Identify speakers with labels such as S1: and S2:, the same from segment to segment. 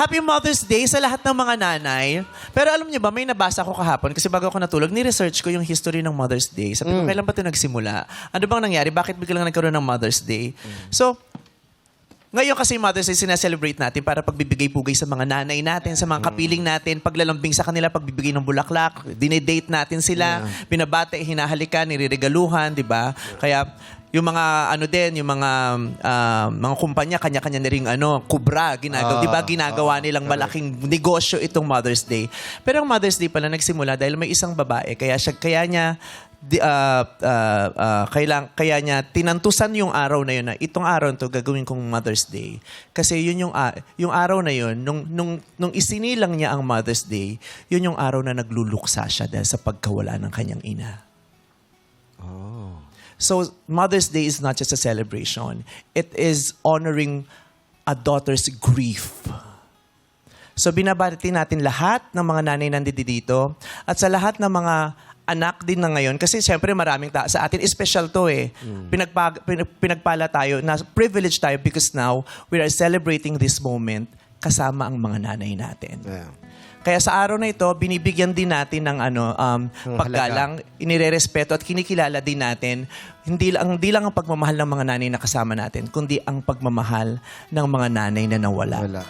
S1: Happy Mother's Day sa lahat ng mga nanay. Pero alam niyo ba, may nabasa ko kahapon kasi bago ako natulog, ni-research ko yung history ng Mother's Day. Sabi ko, kailan ba ito nagsimula? Ano bang nangyari? Bakit biglang nagkaroon ng Mother's Day? So, ngayon kasi Mother's Day, sinaselebrate natin para pagbibigay-pugay sa mga nanay natin, sa mga kapiling natin, paglalambing sa kanila, pagbibigay ng bulaklak, dinedate natin sila, binabate, hinahalikan, nireregaluhan, di ba? Kaya yung mga ano din, yung mga kumpanya, kanya-kanya na ring kubra, ginagawa, di ba? Ginagawa nilang malaking negosyo itong Mother's Day. Pero ang Mother's Day pala nagsimula dahil may isang babae, kaya niya tinantusan yung araw na yun na itong araw to gagawin kong Mother's Day. Kasi yun yung araw na yun, nung isinilang niya ang Mother's Day, yun yung araw na nagluluksa siya dahil sa pagkawala ng kanyang ina. So, Mother's Day is not just a celebration. It is honoring a daughter's grief. So, binabati natin lahat ng mga nanay nandito dito at sa lahat ng mga anak din na ngayon. Kasi siyempre maraming sa atin, special to eh. Pinagpala tayo, na privilege tayo because now we are celebrating this moment kasama ang mga nanay natin.
S2: Yeah.
S1: Kaya sa araw na ito, binibigyan din natin ng paggalang, inirerespeto at kinikilala din natin hindi lang ang pagmamahal ng mga nanay na kasama natin, kundi ang pagmamahal ng mga nanay na nawala.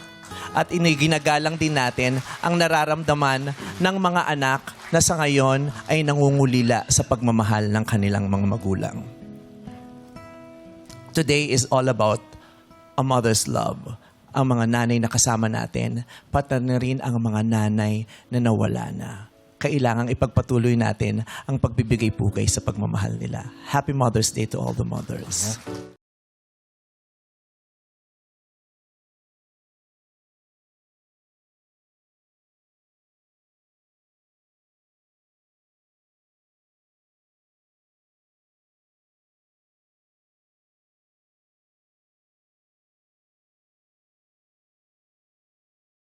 S1: At ginagalang din natin ang nararamdaman ng mga anak na sa ngayon ay nangungulila sa pagmamahal ng kanilang mga magulang. Today is all about a mother's love. Ang mga nanay na kasama natin, pati na rin ang mga nanay na nawala na. Kailangang ipagpatuloy natin ang pagbibigay-pugay sa pagmamahal nila. Happy Mother's Day to all the mothers.